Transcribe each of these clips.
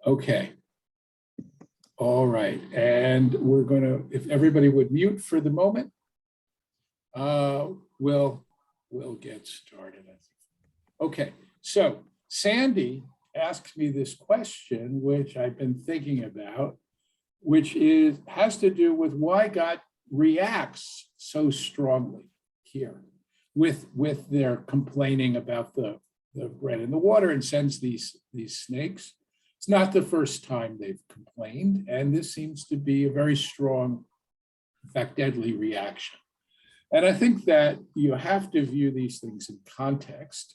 Okay. All right. And we're going to, if everybody would mute for the moment, we'll get started. Okay. So Sandy asked me this question, which I've been thinking about, which has to do with why God reacts so strongly here with their complaining about the bread and the water and sends these snakes. It's not the first time they've complained, and this seems to be a very strong, in fact, deadly reaction. And I think that you have to view these things in context,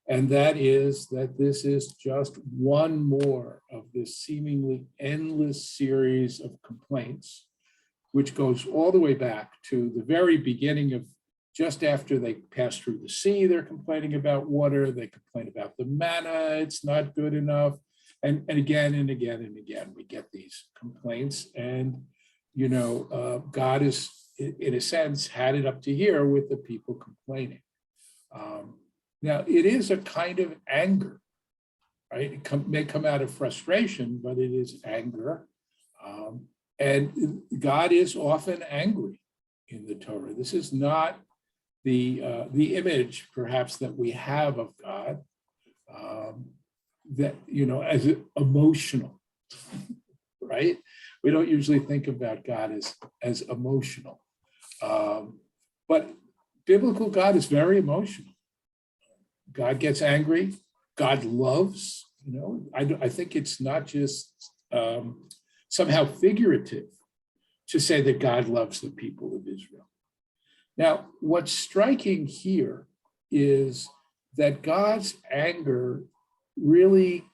and that is that this is just one more of this seemingly endless series of complaints, which goes all the way back to the very beginning of just after they pass through the sea, they're complaining about water, they complain about the manna, it's not good enough. And again and again and again, we get these complaints. And, God is, in a sense, had it up to here with the people complaining. Now, it is a kind of anger, right? It may come out of frustration, but it is anger. And God is often angry in the Torah. This is not the image, perhaps, that we have of God. That, as emotional, right? We don't usually think about God as emotional. But biblical God is very emotional. God gets angry. God loves, I think it's not just somehow figurative to say that God loves the people of Israel. Now, what's striking here is that God's anger really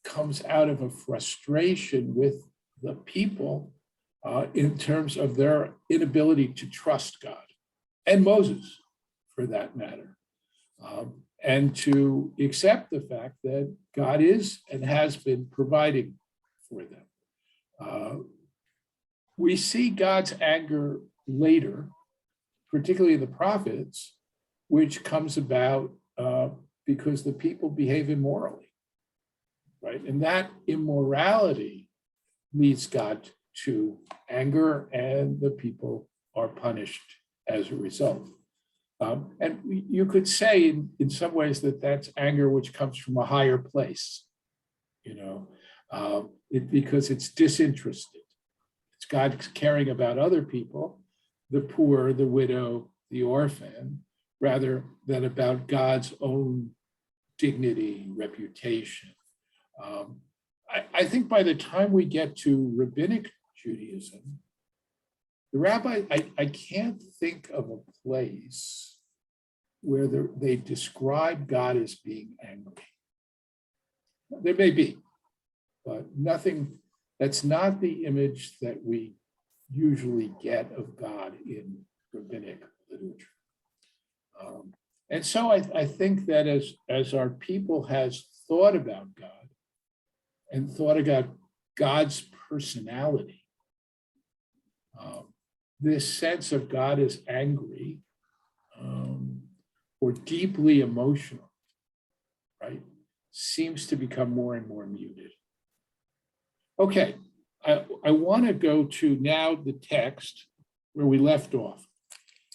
comes out of a frustration with the people in terms of their inability to trust God, and Moses, for that matter, and to accept the fact that God is and has been providing for them. We see God's anger later, particularly the prophets, which comes about because the people behave immorally. Right? And that immorality leads God to anger, and the people are punished as a result. And you could say in some ways that that's anger which comes from a higher place, because it's disinterested. It's God caring about other people, the poor, the widow, the orphan, rather than about God's own dignity, reputation. I think by the time we get to rabbinic Judaism, the rabbi, I can't think of a place where they describe God as being angry. There may be, but nothing, that's not the image that we usually get of God in rabbinic literature. And so I think that as our people has thought about God, and thought about God's personality, this sense of God as angry or deeply emotional, right, seems to become more and more muted. Okay, I want to go to now the text where we left off,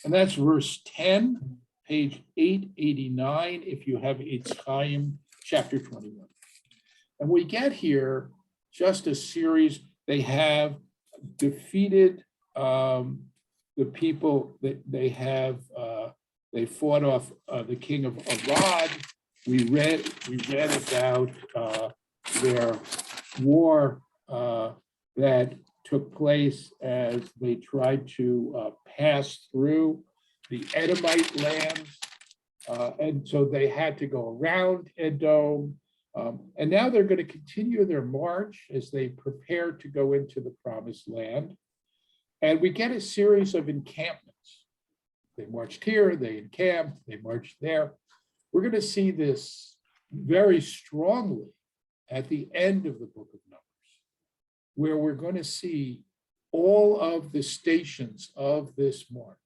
and that's verse 10, page 889, if you have Eitz Chaim, chapter 21. And we get here just a series. They have defeated the people that they have. They fought off the king of Arad. We read about their war that took place as they tried to pass through the Edomite lands, and so they had to go around Edom. And now they're going to continue their march as they prepare to go into the promised land. And we get a series of encampments. They marched here, they encamped, they marched there. We're going to see this very strongly at the end of the book of Numbers, where we're going to see all of the stations of this march.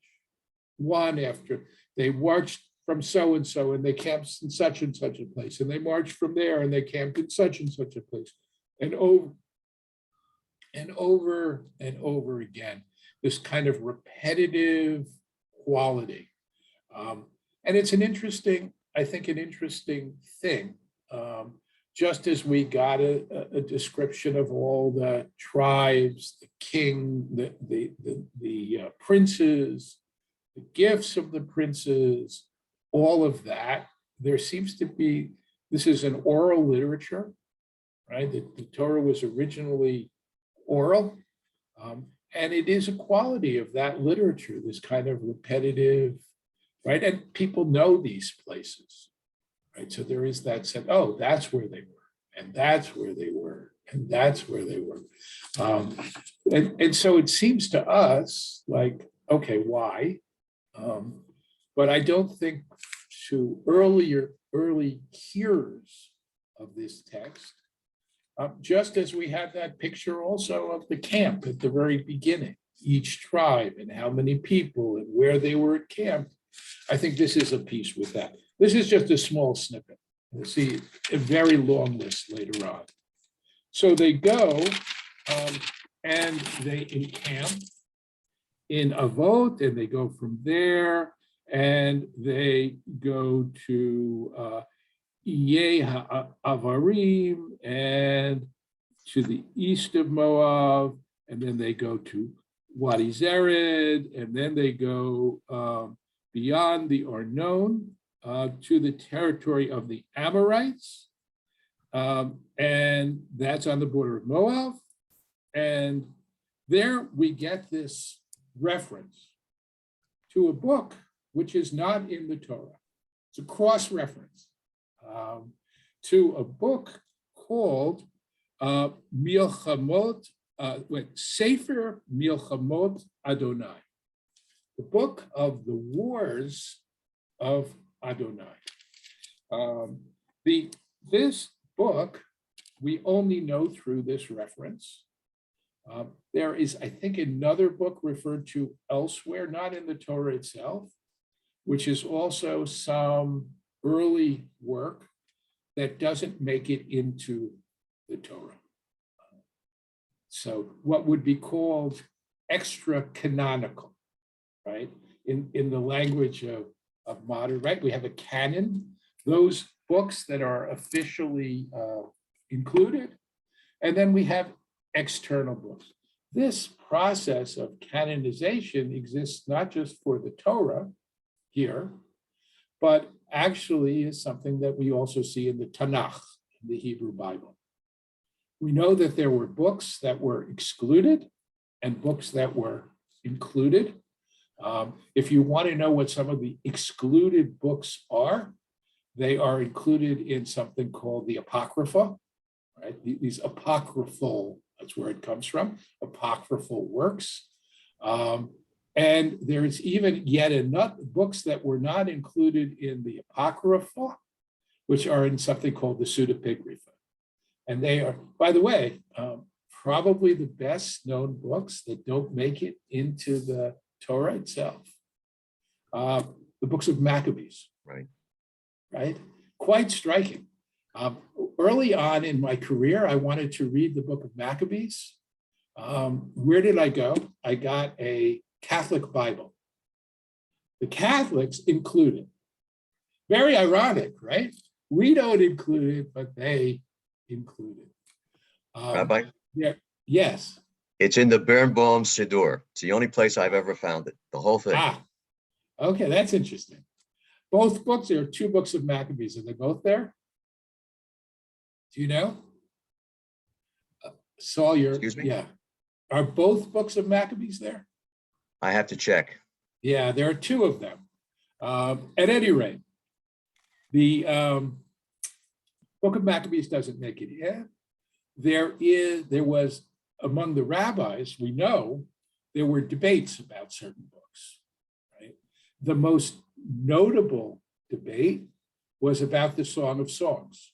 One after they marched from so-and-so and they camped in such and such a place, and they marched from there and they camped in such and such a place. and over and over and over again, this kind of repetitive quality. And it's I think an interesting thing. Just as we got a description of all the tribes, the king, the princes, the gifts of the princes, all of that, there seems to be, this is an oral literature, right? The Torah was originally oral, and it is a quality of that literature, this kind of repetitive, right? And people know these places, right? So there is that sense, oh, that's where they were, and that's where they were, and that's where they were. And so it seems to us like, okay, why? But I don't think to early hearers of this text, just as we have that picture also of the camp at the very beginning, each tribe and how many people and where they were at camp, I think this is a piece with that. This is just a small snippet. We'll see a very long list later on. So they go and they encamp in Avot, and they go from there, and they go to Iye Avarim and to the east of Moab, and then they go to Wadi Zered, and then they go beyond the Arnon to the territory of the Amorites, and that's on the border of Moab. And there we get this reference to a book which is not in the Torah. It's a cross-reference to a book called Milchamot, Sefer Milchamot Adonai, the book of the wars of Adonai. This book we only know through this reference. There is, I think, another book referred to elsewhere, not in the Torah itself, which is also some early work that doesn't make it into the Torah. So what would be called extra canonical, right? In the language of modern, right? We have a canon, those books that are officially included, and then we have external books. This process of canonization exists not just for the Torah here, but actually is something that we also see in the Tanakh, in the Hebrew Bible. We know that there were books that were excluded and books that were included. If you want to know what some of the excluded books are, they are included in something called the Apocrypha, right? These apocryphal, that's where it comes from, apocryphal works. And there's even yet another books that were not included in the Apocrypha, which are in something called the Pseudepigrapha. And they are, by the way, probably the best known books that don't make it into the Torah itself. The books of Maccabees. Right? Quite striking. Early on in my career, I wanted to read the book of Maccabees. Where did I go? I got a Catholic Bible. The Catholics include it. Very ironic, right? We don't include it, but they include it. Rabbi? Yeah, yes. It's in the Birnbaum Siddur. It's the only place I've ever found it, the whole thing. Okay, that's interesting. Both books, there are two books of Maccabees. Are they both there? Do you know? Saul, Excuse me? Yeah. Are both books of Maccabees there? I have to check. Yeah, there are two of them. At any rate, the book of Maccabees doesn't make it in. There was, among the rabbis, we know, there were debates about certain books, right? The most notable debate was about the Song of Songs.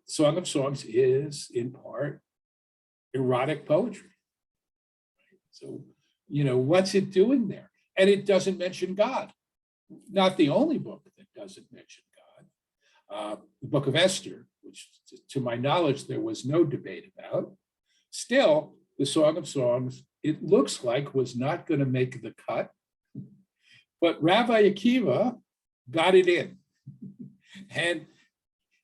Song of Songs is, in part, erotic poetry. So, what's it doing there? And it doesn't mention God. Not the only book that doesn't mention God. The book of Esther which to my knowledge, there was no debate about. Still, the Song of Songs, it looks like was not going to make the cut, but Rabbi Akiva got it in. And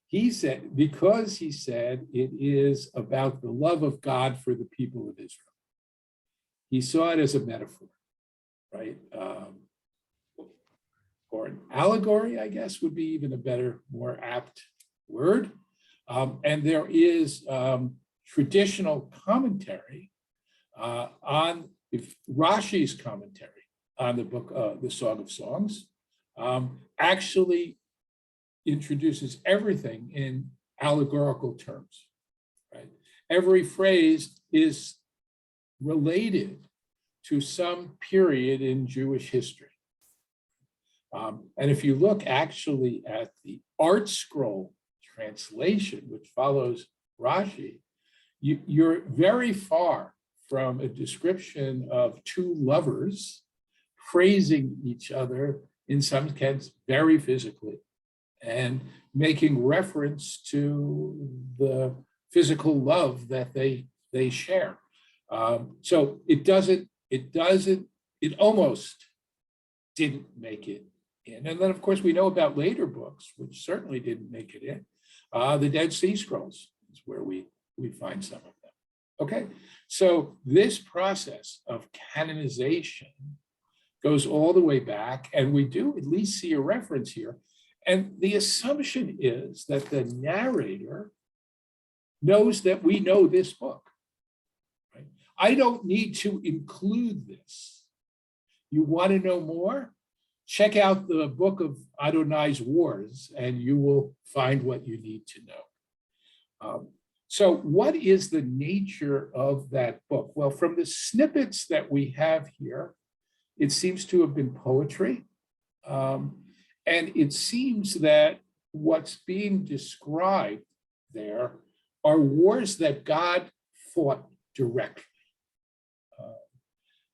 he said, because he said it is about the love of God for the people of Israel. He saw it as a metaphor, right? Or an allegory, I guess, would be even a better, more apt word. And there is traditional commentary on Rashi's commentary on the book, the Song of Songs, actually introduces everything in allegorical terms, right? Every phrase is related to some period in Jewish history. And if you look actually at the Art Scroll translation, which follows Rashi, you're very far from a description of two lovers praising each other, in some sense, very physically, and making reference to the physical love that they share. So it almost didn't make it in. And then, of course, we know about later books, which certainly didn't make it in. The Dead Sea Scrolls is where we find some of them. Okay, so this process of canonization goes all the way back, and we do at least see a reference here. And the assumption is that the narrator knows that we know this book. Right? I don't need to include this. You want to know more? Check out the book of Adonai's Wars, and you will find what you need to know. So what is the nature of that book? Well, from the snippets that we have here, it seems to have been poetry. And it seems that what's being described there are wars that God fought directly.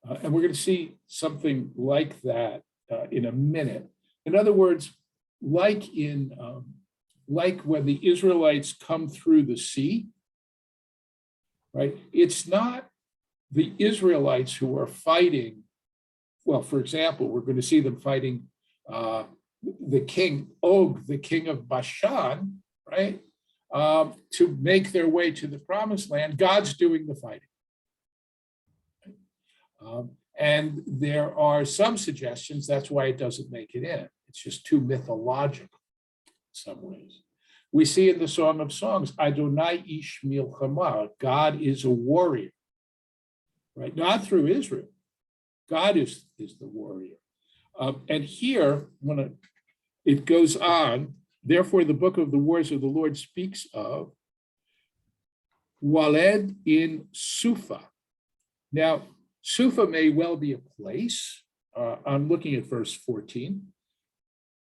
And we're going to see something like that in a minute. In other words, like when the Israelites come through the sea, right? It's not the Israelites who are fighting. Well, for example, we're going to see them fighting the king Og, the king of Bashan, right? To make their way to the promised land. God's doing the fighting. And there are some suggestions that's why it doesn't make it in. It's just too mythological in some ways. We see in the Song of Songs, Adonai ish milchama, God is a warrior, right? Not through Israel. God is the warrior. And here, when it goes on, therefore the book of the wars of the Lord speaks of Waled in Sufa. Now, Sufa may well be a place. I'm looking at verse 14.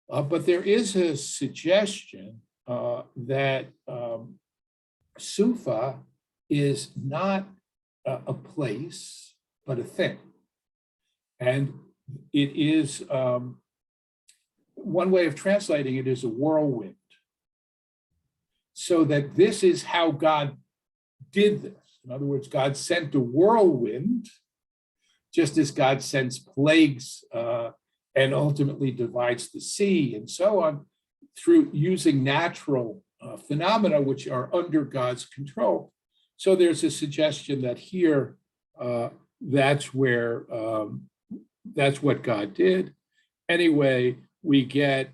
But there is a suggestion that Sufa is not a place, but a thing. And it is, one way of translating it is a whirlwind. So that this is how God did this. In other words, God sent a whirlwind, just as God sends plagues and ultimately divides the sea and so on, through using natural phenomena which are under God's control. So there's a suggestion that here, that's what God did. Anyway, we get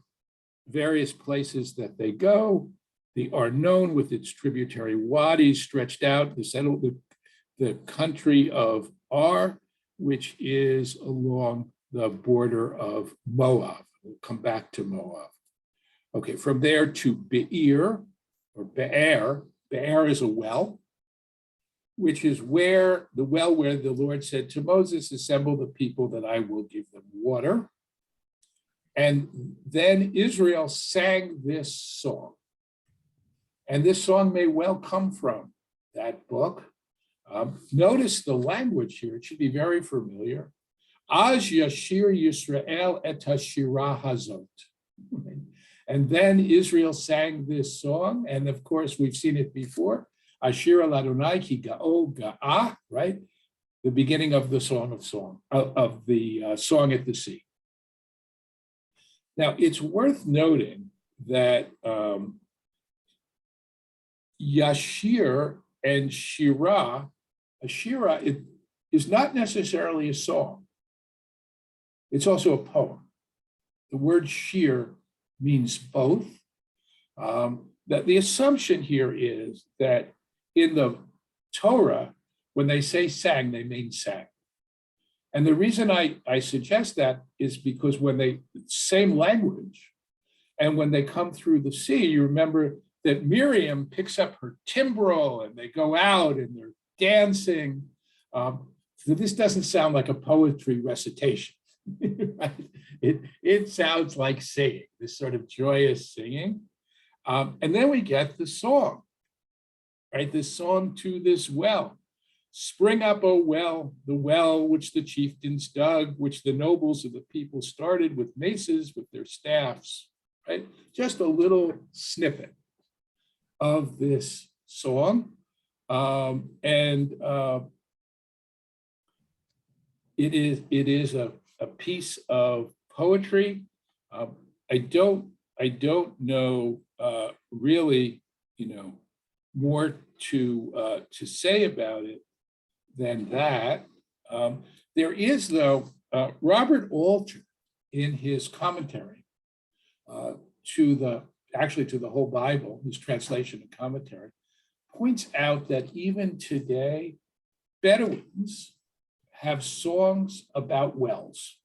various places that they go. The Arnon with its tributary wadis stretched out, the country of Ar, which is along the border of Moab. We'll come back to Moab. Okay, from there to Be'er, or Be'er. Be'er is a well, which is where the Lord said to Moses, assemble the people that I will give them water. And then Israel sang this song. And this song may well come from that book. Notice the language here, it should be very familiar. Az Yashir Yisrael et Hashira Hazot. And then Israel sang this song. And of course, we've seen it before. Ashir al Adonai ki ga'ol ga'ah, right? The beginning of the Song of Song at the Sea. Now, it's worth noting that Yashir and Shirah, a Shirah is not necessarily a song. It's also a poem. The word shir means both. That the assumption here is that in the Torah, when they say sang, they mean sang. And the reason I suggest that is because when they, same language, and when they come through the sea, you remember that Miriam picks up her timbrel and they go out and they're dancing. So this doesn't sound like a poetry recitation. Right? It sounds like singing, this sort of joyous singing. And then we get the song, right? This song to this well. Spring up, O well, the well which the chieftains dug, which the nobles of the people started with maces, with their staffs, right? Just a little snippet of this song. It is a piece of poetry. I don't know really, more to say about it than that. There is, though, Robert Alter in his commentary to the whole Bible, his translation and commentary, points out that even today, Bedouins have songs about wells,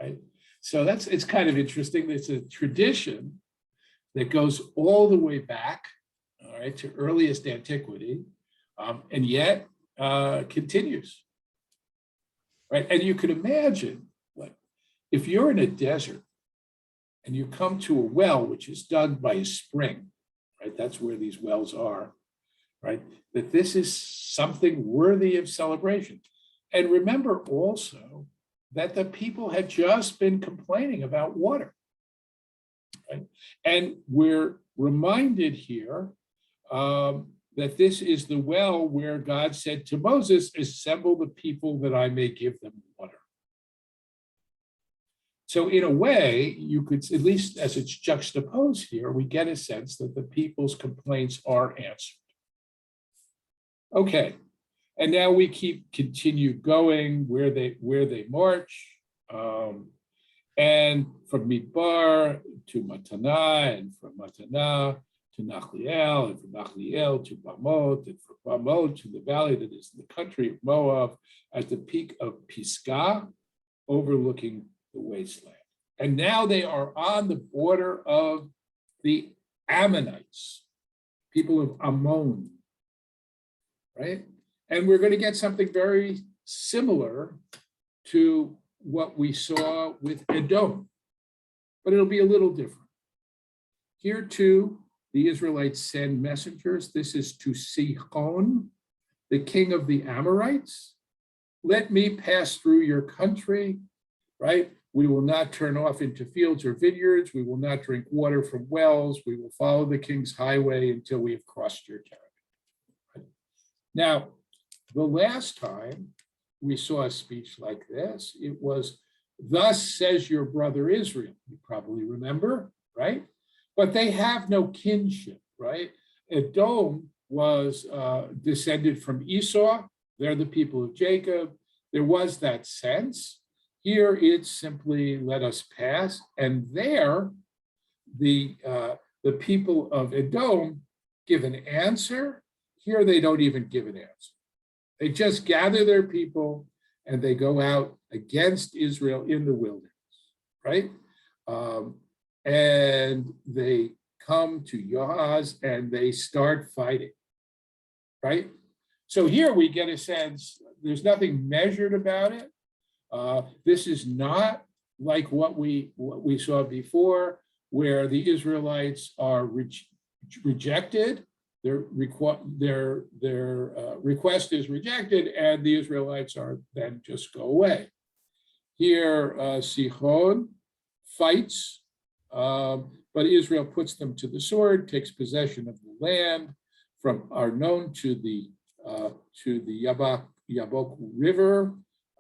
right? So it's kind of interesting. It's a tradition that goes all the way back, all right, to earliest antiquity, and yet continues, right? And you could imagine, like, if you're in a desert and you come to a well which is dug by a spring, right? That's where these wells are, right? That this is something worthy of celebration. And remember also that the people had just been complaining about water, right? And we're reminded here that this is the well where God said to Moses, assemble the people that I may give them water. So in a way, you could, at least as it's juxtaposed here, we get a sense that the people's complaints are answered. Okay, and now we continue going where they march, and from Midbar to Matana, and from Matana to Nachliel, and from Nachliel to Bamot, and from Bamot to the valley that is the country of Moab, at the peak of Pisgah, overlooking the wasteland. And now they are on the border of the Ammonites, people of Ammon, right? And we're going to get something very similar to what we saw with Edom, but it'll be a little different. Here too, the Israelites send messengers. This is to Sihon, the king of the Amorites. Let me pass through your country, right? We will not turn off into fields or vineyards. We will not drink water from wells. We will follow the king's highway until we have crossed your territory. Right? Now, the last time we saw a speech like this, it was, thus says your brother Israel. You probably remember, right? But they have no kinship, right? Edom was descended from Esau. They're the people of Jacob. There was that sense. Here it's simply let us pass. And there, the people of Edom give an answer. Here they don't even give an answer. They just gather their people and they go out against Israel in the wilderness, right? And they come to Yohaz and they start fighting, right? So here we get a sense, there's nothing measured about it. This is not like what we saw before, where the Israelites are rejected. Their request is rejected, and the Israelites are then just go away. Here, Sihon fights But Israel puts them to the sword, takes possession of the land from Arnon to the Yabok River,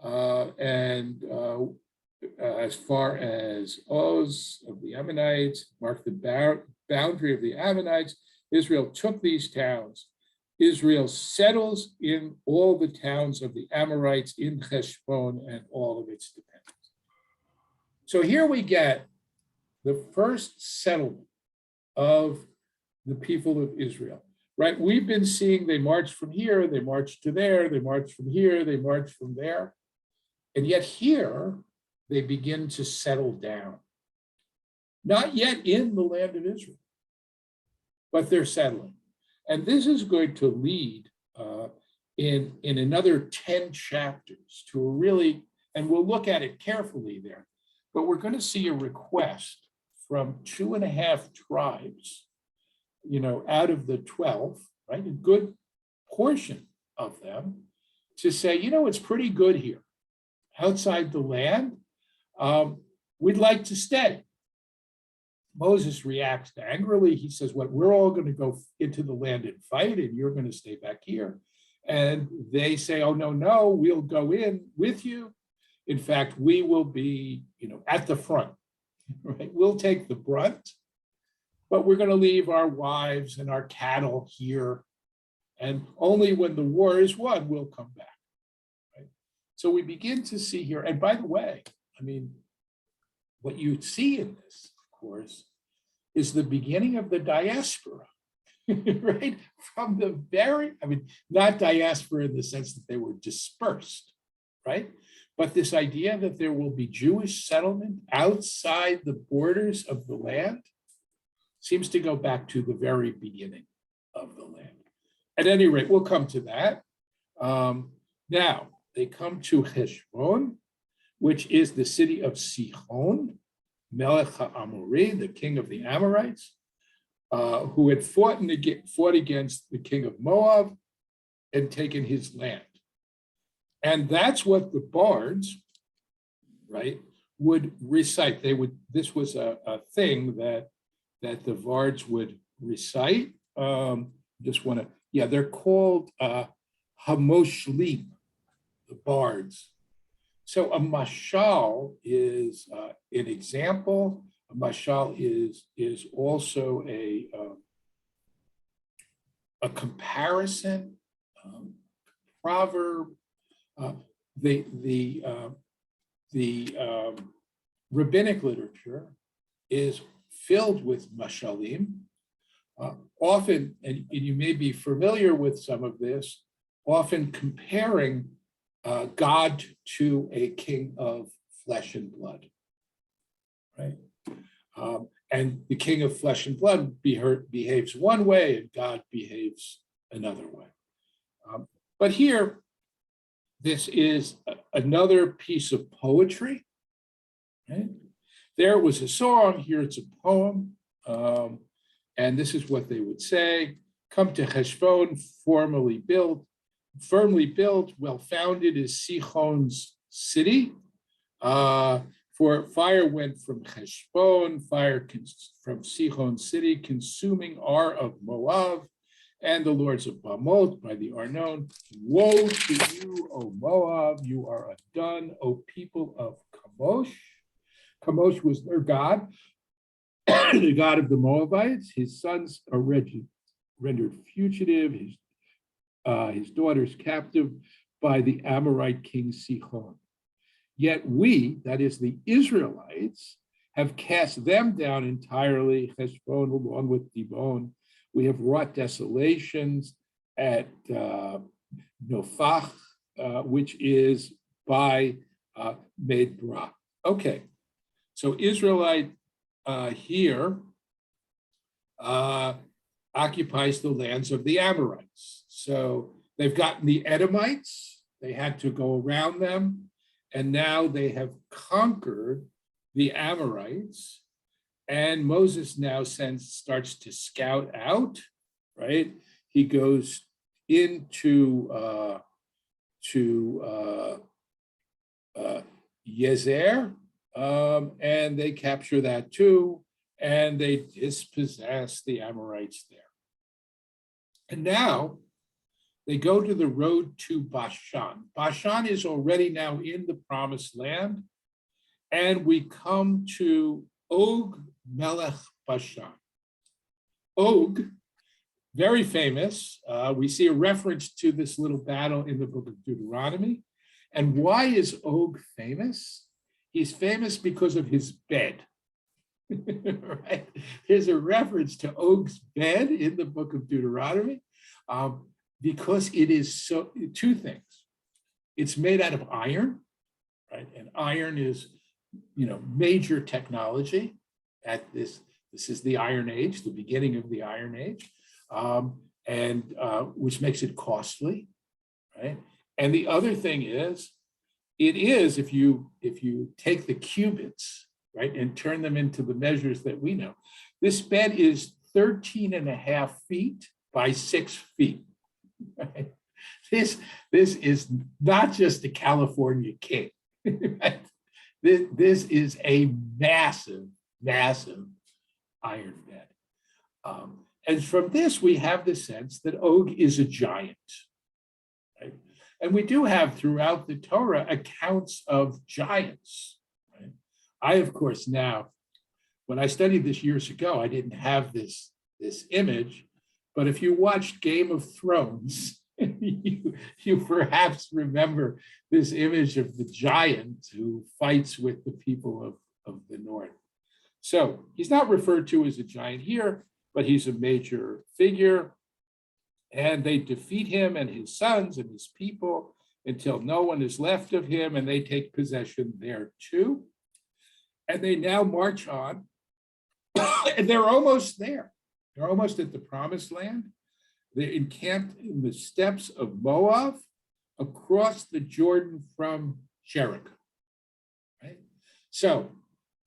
and as far as Oz of the Ammonites, marked the boundary of the Ammonites. Israel took these towns. Israel settles in all the towns of the Amorites in Heshbon and all of its dependents. So here we get the first settlement of the people of Israel, right? We've been seeing they march from here, they march to there, they march from here, they march from there. And yet here, they begin to settle down. Not yet in the land of Israel, but they're settling. And this is going to lead in another 10 chapters to a really, and we'll look at it carefully there, but we're going to see a request from 2.5 tribes, out of the 12, right? A good portion of them to say, it's pretty good here outside the land. We'd like to stay. Moses reacts angrily. He says, "What? We're all going to go into the land and fight, and you're going to stay back here." And they say, "Oh, no, we'll go in with you. In fact, we will be, at the front, right? We'll take the brunt, but we're going to leave our wives and our cattle here. And only when the war is won, we'll come back." Right? So we begin to see here, and by the way, what you see in this, of course, is the beginning of the diaspora, right? From the not diaspora in the sense that they were dispersed, right? But this idea that there will be Jewish settlement outside the borders of the land seems to go back to the very beginning of the land. At any rate, we'll come to that. Now, they come to Heshbon, which is the city of Sihon, Melech HaAmori, the king of the Amorites, who had fought against the king of Moab and taken his land. And that's what the bards, right, would recite. This was a thing that the bards would recite. They're called Hamoshlim, the bards. So a mashal is an example. A mashal is also a comparison, proverb. The rabbinic literature is filled with mashalim. Often, and you may be familiar with some of this, often comparing God to a king of flesh and blood, right? And the king of flesh and blood behaves one way and God behaves another way. But here, this is another piece of poetry, right? There was a song, here it's a poem, and this is what they would say: "Come to Heshbon, firmly built, well-founded is Sihon's city. For fire went from Heshbon, fire from Sihon's city, consuming Ar of Moab, and the lords of Bamot by the Arnon. Woe to you, O Moab, you are undone, O people of Kamosh." Kamosh was their god, the god of the Moabites. His sons are rendered fugitive, his daughters captive by the Amorite king Sihon. Yet we, that is the Israelites, have cast them down entirely, Heshbon along with Dibon. We have wrought desolations at Nophach, which is by Medbra. Okay, so Israelite here occupies the lands of the Amorites. So they've gotten the Edomites, they had to go around them, and now they have conquered the Amorites. And Moses now starts to scout out, right? He goes into Yezer, and they capture that too. and they dispossess the Amorites there. And now they go to the road to Bashan. Bashan is already now in the promised land, and we come to Og Melech Bashan. Og, very famous. We see a reference to this little battle in the book of Deuteronomy. And why is Og famous? He's famous because of his bed. Right? There's a reference to Og's bed in the book of Deuteronomy because it is so, two things. It's made out of iron, right? And iron is, major technology at this is the Iron Age, the beginning of the Iron Age, and which makes it costly, right? And the other thing is, it is, if you take the cubits, right, and turn them into the measures that we know, this bed is 13.5 feet by 6 feet. Right? This is not just a California king. Right? This is a massive, massive iron bed. And from this, we have the sense that Og is a giant. Right? And we do have throughout the Torah accounts of giants. Right? I, of course, now, when I studied this years ago, I didn't have this image, but if you watched Game of Thrones, you perhaps remember this image of the giant who fights with the people of the north. So he's not referred to as a giant here, but he's a major figure. And they defeat him and his sons and his people until no one is left of him, and they take possession there too. And they now march on, and they're almost there. They're almost at the promised land. They're encamped in the steppes of Moab across the Jordan from Jericho. Right? So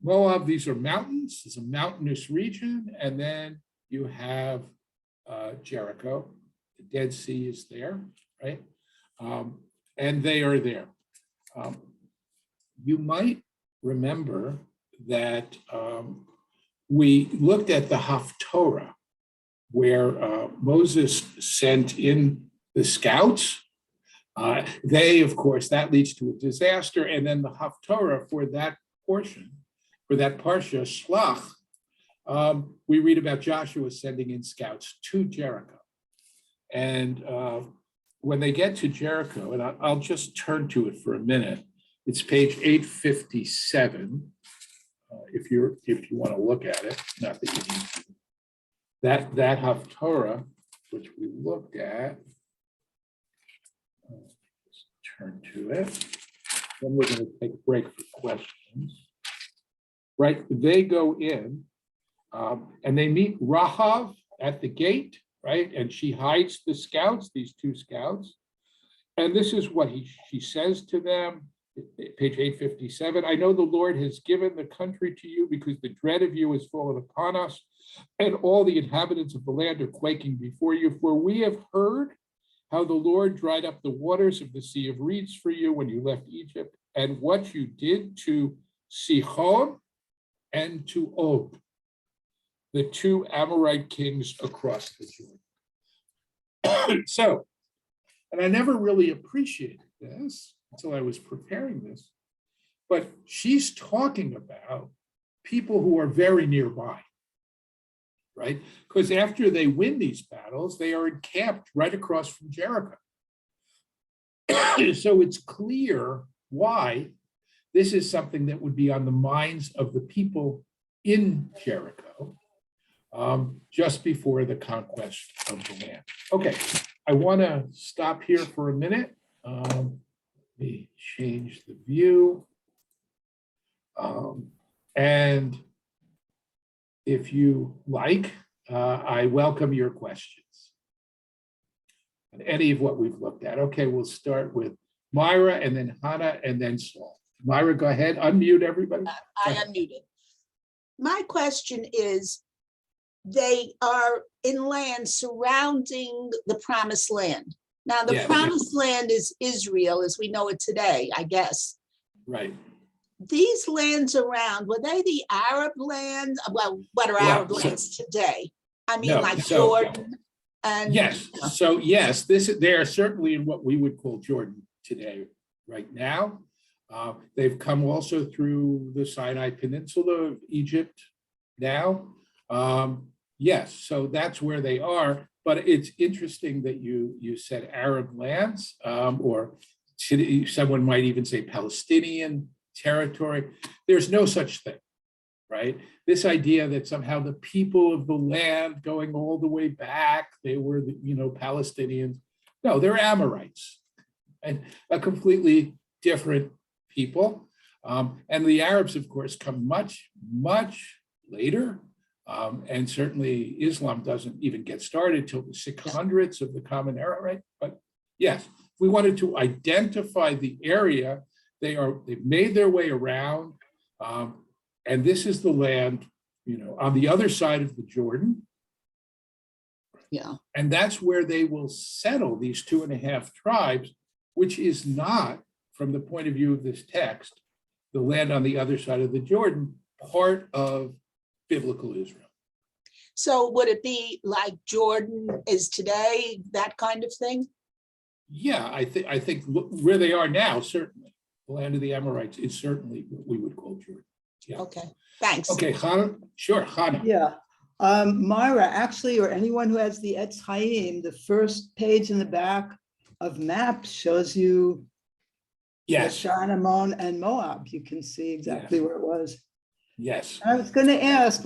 Moab, these are mountains, it's a mountainous region, and then you have Jericho. The Dead Sea is there, right? And they are there. You might remember that we looked at the Haftorah, where Moses sent in the scouts. They, of course, that leads to a disaster. And then the Haftorah for that portion, for that parsha, Shlach, we read about Joshua sending in scouts to Jericho. And when they get to Jericho, and I'll just turn to it for a minute, it's page 857, if you want to look at it, not that you need to. That Haftorah, which we looked at, let's turn to it. Then we're going to take a break for questions. Right, they go in and they meet Rahav at the gate, right? And she hides the scouts, these two scouts. And this is what she says to them, page 857. I know the Lord has given the country to you because the dread of you has fallen upon us, and all the inhabitants of the land are quaking before you. For we have heard how the Lord dried up the waters of the Sea of Reeds for you when you left Egypt, and what you did to Sihon and to Og, the two Amorite kings across the Jordan. So, and I never really appreciated this until I was preparing this, but she's talking about people who are very nearby, right? Because after they win these battles, they are encamped right across from Jericho. So it's clear why this is something that would be on the minds of the people in Jericho just before the conquest of the land. Okay, I want to stop here for a minute. Let me change the view. And if you like, I welcome your questions on any of what we've looked at. Okay, we'll start with Myra and then Hannah and then Saul. Myra, go ahead, unmute everybody. I unmuted. My question is, they are in land surrounding the promised land. Now, the promised land is Israel as we know it today, I guess. Right. these lands around, were they the Arab lands? Well, what are Well, Arab lands today? I mean, No, like so- Jordan and. Yes, so yes, they are certainly in what we would call Jordan today, right now. They've come also through the Sinai Peninsula of Egypt now. Yes, so that's where they are, but it's interesting that you said Arab lands, or someone might even say Palestinian territory. There's no such thing, right? This idea that somehow the people of the land going all the way back, they were, Palestinians. No, they're Amorites, and a completely different people. And the Arabs, of course, come much, much later. And certainly Islam doesn't even get started till the 600s of the Common Era, right? But yes, if we wanted to identify the area, they've made their way around. And this is the land, on the other side of the Jordan. Yeah. And that's where they will settle these 2.5 tribes, which is not, from the point of view of this text, the land on the other side of the Jordan, part of biblical Israel. So would it be like Jordan is today, that kind of thing? Yeah, I think where they are now, certainly, the land of the Amorites is certainly what we would call Jordan. Yeah. Okay, thanks. Okay, Hannah, sure, Hannah. Yeah, Myra, actually, or anyone who has the Etz Chaim, the first page in the back of maps shows you Yes, Bashan, Ammon, and Moab. You can see exactly where it was. yes. I was going to ask,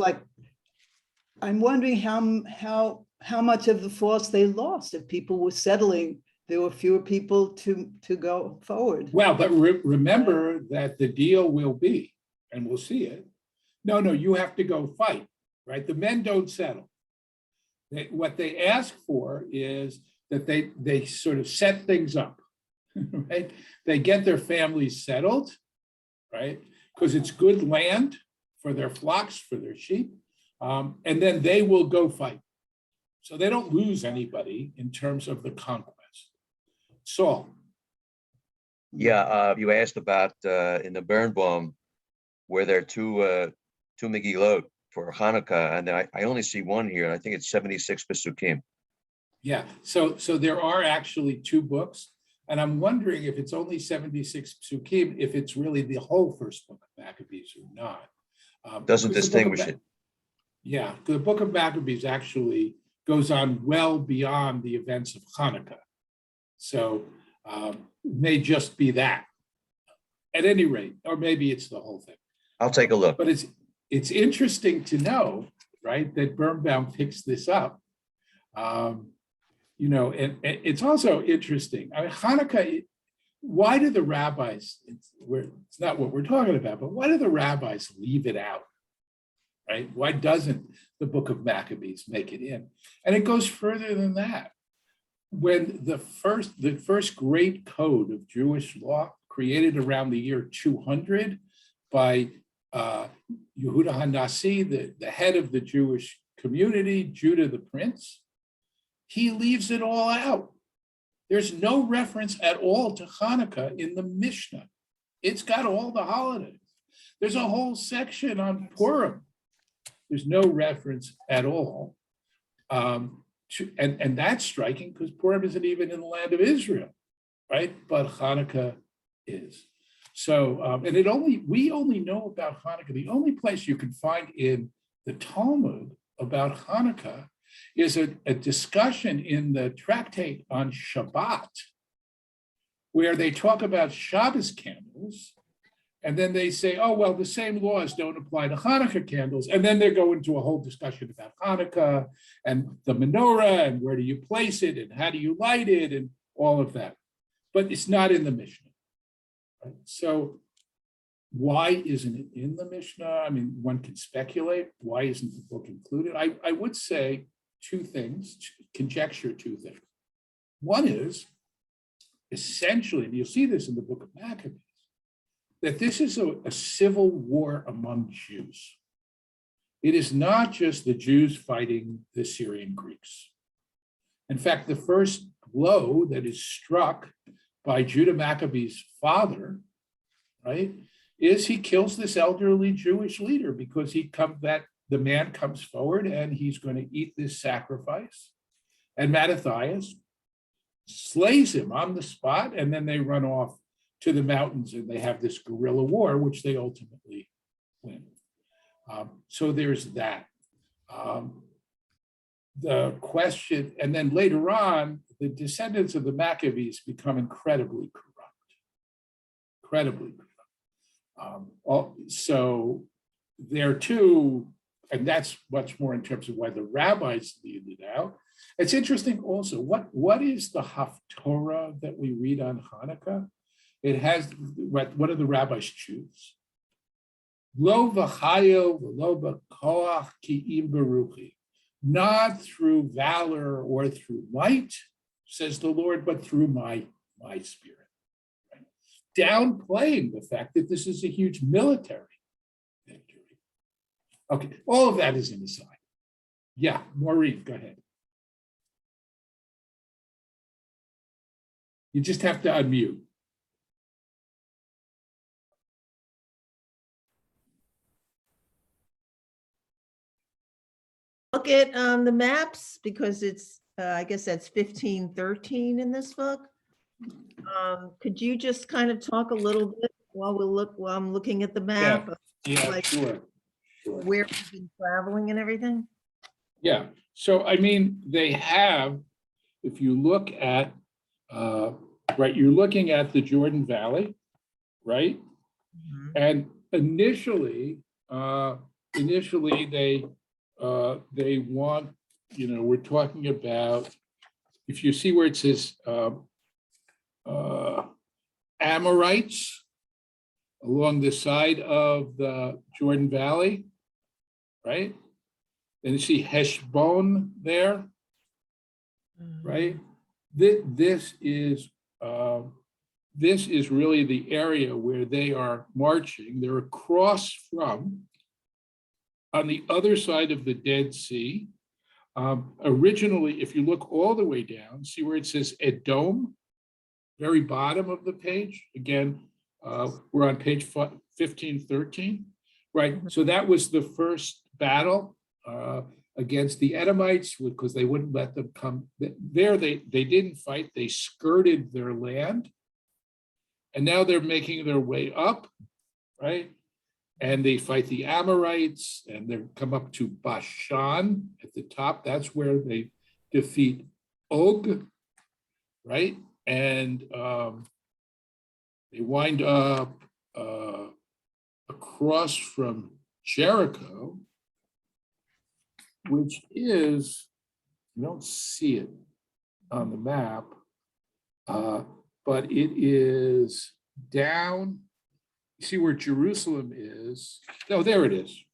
I'm wondering how much of the force they lost. If people were settling, there were fewer people to go forward. Well, but remember that the deal will be, and we'll see it. No, you have to go fight, right? The men don't settle. What they ask for is that they sort of set things up, right? They get their families settled, right? Because it's good land for their flocks, for their sheep. And then they will go fight. So they don't lose anybody in terms of the conquest. Saul. Yeah, you asked about in the Birnbaum, where there are two Megillot for Hanukkah, and I only see one here, and I think it's 76 Pesukim. Yeah, so there are actually 2 books, and I'm wondering if it's only 76 Psukim, if it's really the whole first book of Maccabees or not. Doesn't because distinguish it. Yeah, the book of Maccabees actually goes on well beyond the events of Hanukkah. So it may just be that, at any rate, or maybe it's the whole thing. I'll take a look. But it's interesting to know, right, that Birnbaum picks this up. And it's also interesting. I mean, Hanukkah, why do the rabbis, it's not what we're talking about, but why do the rabbis leave it out, right? Why doesn't the book of Maccabees make it in? And it goes further than that. When the first great code of Jewish law, created around the year 200 by Yehuda HaNasi, the head of the Jewish community, Judah the prince, he leaves it all out. There's no reference at all to Hanukkah in the Mishnah. It's got all the holidays. There's a whole section on Purim. There's no reference at all. And that's striking because Purim isn't even in the land of Israel, right? But Hanukkah is. So, and we only know about Hanukkah. The only place you can find in the Talmud about Hanukkah is a discussion in the tractate on Shabbat, where they talk about Shabbos candles, and then they say, oh, well, the same laws don't apply to Hanukkah candles. And then they go into a whole discussion about Hanukkah and the menorah and where do you place it and how do you light it and all of that. But it's not in the Mishnah. Right? So why isn't it in the Mishnah? I mean, one can speculate. Why isn't the book included? I would say 2 things, conjecture 2 things. One is essentially, and you'll see this in the book of Maccabees, that this is a civil war among Jews. It is not just the Jews fighting the Syrian Greeks. In fact, the first blow that is struck by Judah Maccabee's father, right, is he kills this elderly Jewish leader because the man comes forward and he's going to eat this sacrifice. And Mattathias slays him on the spot, and then they run off to the mountains and they have this guerrilla war, which they ultimately win. So there's that. The question, and then later on, the descendants of the Maccabees become incredibly corrupt. So there too, and that's much more in terms of why the rabbis lead it out. It's interesting also, what is the Haftorah that we read on Hanukkah? It has, what do the rabbis choose? Lo v'chayo v'lo b'koach ki im beruchi. Not through valor or through might, says the Lord, but through my spirit. Right? Downplaying the fact that this is a huge military victory. Okay, all of that is an aside. Yeah, Maureen, go ahead. You just have to unmute. Look at the maps because it's, I guess that's 1513 in this book. Could you just kind of talk a little bit while I'm looking at the map? Yeah, Like, sure. where we've been traveling and everything? Yeah, so I mean, they have, if you look at, right, you're looking at the Jordan Valley, right? Mhm. And initially they want, we're talking about, if you see where it says Amorites along the side of the Jordan Valley, right? And you see Heshbon there, right? This is really the area where they are marching. They're across from, on the other side of the Dead Sea. Originally, if you look all the way down, see where it says Edom, very bottom of the page. Again, we're on page 1513, right? So that was the first battle against the Edomites because they wouldn't let them come there. They didn't fight, they skirted their land. And now they're making their way up, right? And they fight the Amorites and they come up to Bashan at the top. That's where they defeat Og, right? And they wind up across from Jericho, which is, you don't see it on the map, but it is down. You see where Jerusalem is? No, there it is.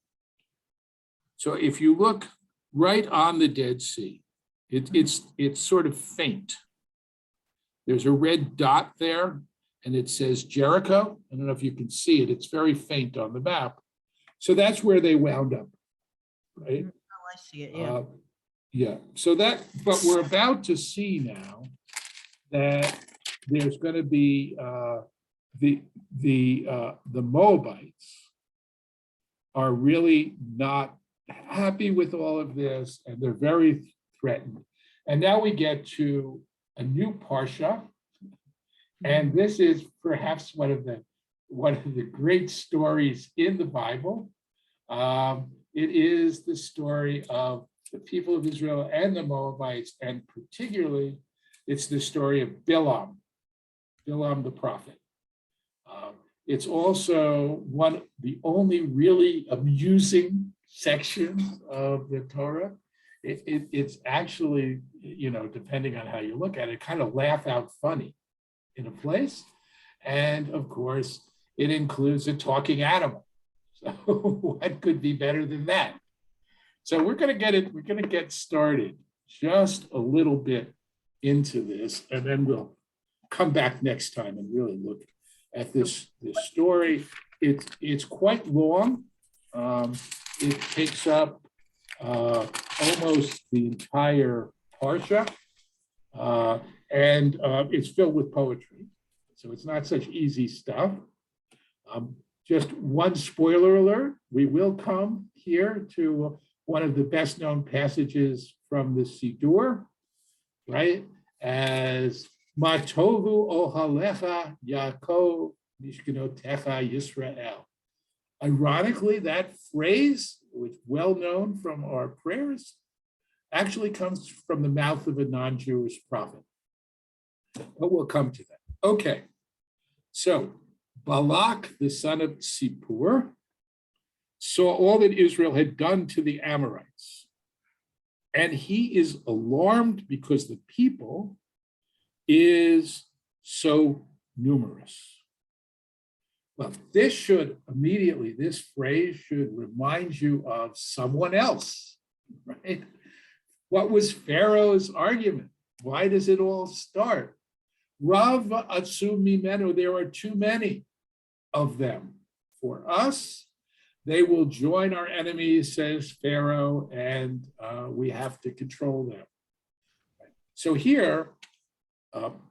So if you look right on the Dead Sea, it's sort of faint. There's a red dot there, and it says Jericho. I don't know if you can see it. It's very faint on the map. So that's where they wound up, right? Oh, I see it, yeah. Yeah, so that, but we're about to see now that there's going to be the Moabites are really not happy with all of this, and they're very threatened. And now we get to a new parsha, and this is perhaps one of the great stories in the Bible. It is the story of the people of Israel and the Moabites, and particularly, it's the story of Balaam the prophet. It's also the only really amusing section of the Torah. It's actually, depending on how you look at it, kind of laugh out funny in a place. And of course, it includes a talking animal. So what could be better than that? So we're going to get started just a little bit into this, and then we'll come back next time and really look at this story. It's quite long. It takes up almost the entire parsha, and it's filled with poetry. So it's not such easy stuff. just one spoiler alert, we will come here to one of the best known passages from the Siddur, right? As Matovu ohalecha Yaakov mishkenotecha Yisrael. Ironically, that phrase, which well known from our prayers, actually comes from the mouth of a non-Jewish prophet. But we'll come to that. Okay, so Balak, the son of Zippor, saw all that Israel had done to the Amorites. And he is alarmed because the people is so numerous. Well, this phrase should remind you of someone else, right? What was Pharaoh's argument? Why does it all start? Rav atzum mimenu, there are too many of them. For us, they will join our enemies, says Pharaoh, and we have to control them. So here,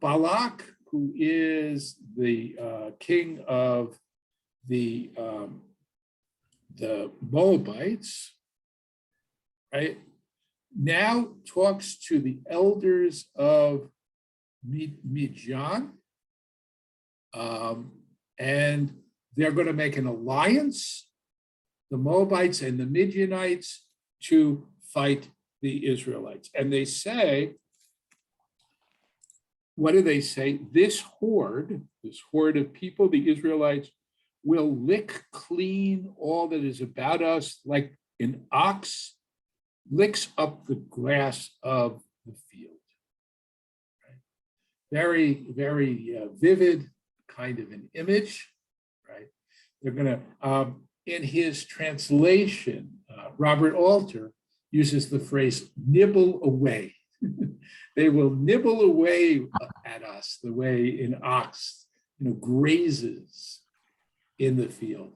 Balak, who is the king of the Moabites, right, now talks to the elders of Midian, and they're going to make an alliance, the Moabites and the Midianites, to fight the Israelites. And they say, what do they say? This horde of people, the Israelites, will lick clean all that is about us like an ox licks up the grass of the field. Right? Very, very vivid kind of an image, right? They're going to, in his translation, Robert Alter uses the phrase nibble away. They will nibble away at us the way an ox, grazes in the field.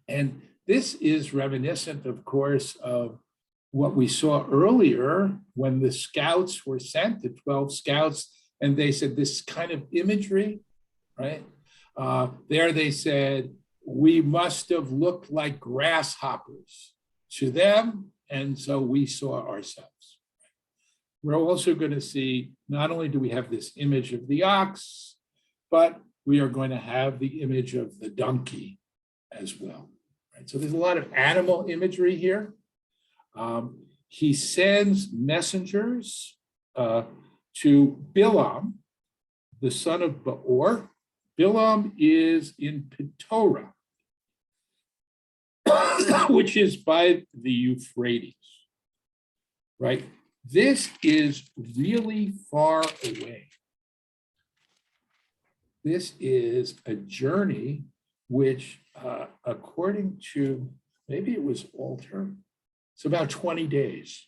And this is reminiscent, of course, of what we saw earlier when the scouts were sent, the 12 scouts, and they said this kind of imagery, right? There they said, we must have looked like grasshoppers to them, and so we saw ourselves. We're also going to see, not only do we have this image of the ox, but we are going to have the image of the donkey as well. Right? So there's a lot of animal imagery here. He sends messengers to Balaam, the son of Beor. Balaam is in Torah, which is by the Euphrates, right? This is really far away. This is a journey which, according to, maybe it was Alter, it's about 20 days.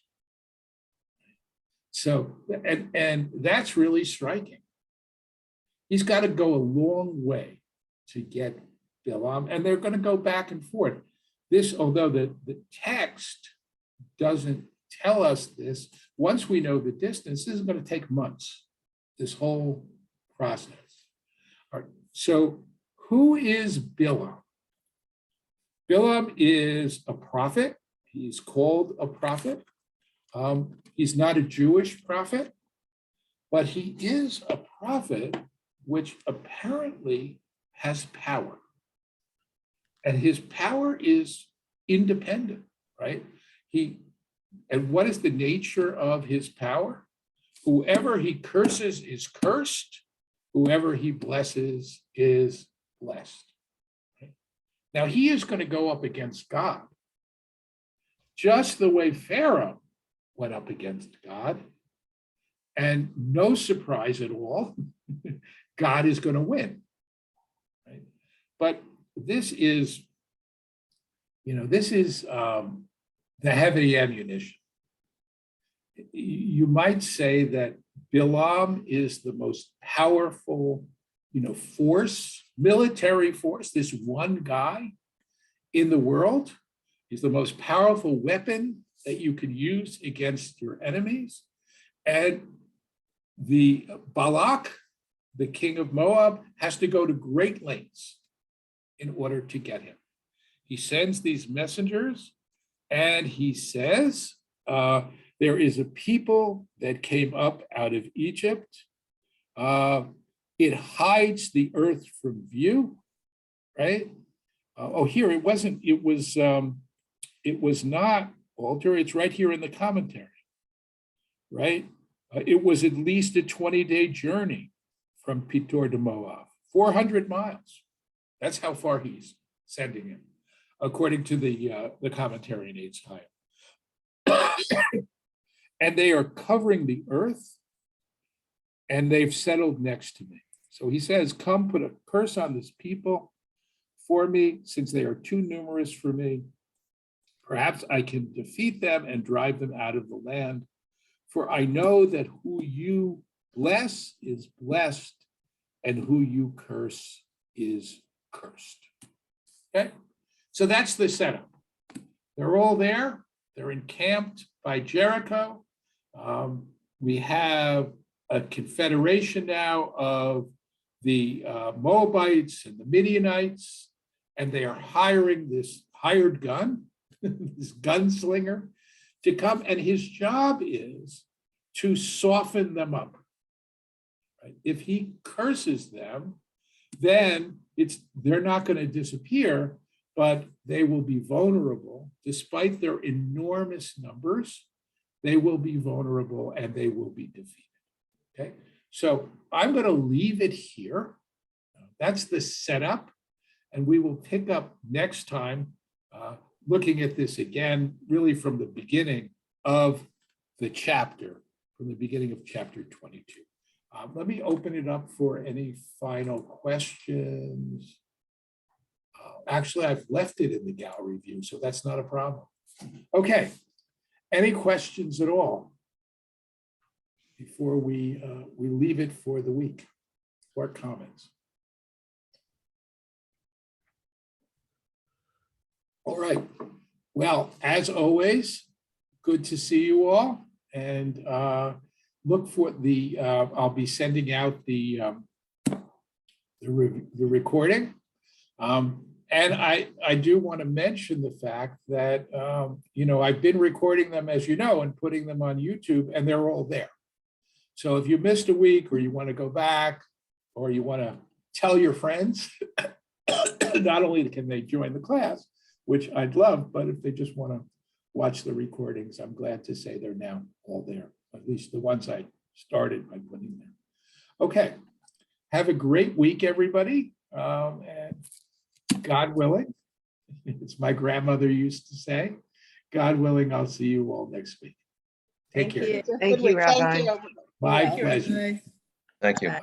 So, and that's really striking. He's got to go a long way to get Balaam, and they're going to go back and forth. This, although the text doesn't tell us this, once we know the distance, this is going to take months, this whole process. All right, so who is Balaam? Balaam is a prophet. He's called a prophet. He's not a Jewish prophet, but he is a prophet which apparently has power. And his power is independent, right? And what is the nature of his power? Whoever he curses is cursed. Whoever he blesses is blessed. Right? Now he is going to go up against God, just the way Pharaoh went up against God. And no surprise at all, God is going to win. Right? But this is, the heavy ammunition. You might say that Balaam is the most powerful, force, military force, this one guy in the world. He's the most powerful weapon that you can use against your enemies. And the Balak, the king of Moab, has to go to great lengths in order to get him. He sends these messengers and he says, there is a people that came up out of Egypt. It hides the earth from view, right? Here, it wasn't, it was not, Walter, it's right here in the commentary, right? It was at least a 20-day journey from Pitor to Moab, 400 miles. That's how far he's sending him, according to the commentary in Eitz Chaim. And they are covering the earth, and they've settled next to me. So he says, come put a curse on this people for me, since they are too numerous for me. Perhaps I can defeat them and drive them out of the land. For I know that who you bless is blessed, and who you curse is cursed. Okay, so that's the setup. They're all there. They're encamped by Jericho. We have a confederation now of the Moabites and the Midianites, and they are hiring this hired gun, this gunslinger, to come, and his job is to soften them up. Right? If he curses them, then they're not going to disappear, but they will be vulnerable. Despite their enormous numbers, they will be vulnerable and they will be defeated. Okay, so I'm going to leave it here. That's the setup, and we will pick up next time looking at this again, really from the beginning of the chapter, from the beginning of chapter 22. Let me open it up for any final questions. Actually, I've left it in the gallery view, so that's not a problem. Okay, any questions at all before we leave it for the week, or comments? All right, well, as always, good to see you all, and look for the, I'll be sending out the recording. And I do want to mention the fact that, I've been recording them, as you know, and putting them on YouTube, and they're all there. So if you missed a week, or you want to go back, or you want to tell your friends, not only can they join the class, which I'd love, but if they just want to watch the recordings, I'm glad to say they're now all there, at least the ones I started by putting there. Okay, have a great week, everybody. And God willing, it's my grandmother used to say, God willing, I'll see you all next week. Take care. you. Thank you, Rabbi. Thank you. My Yeah. pleasure. Thank you. Bye.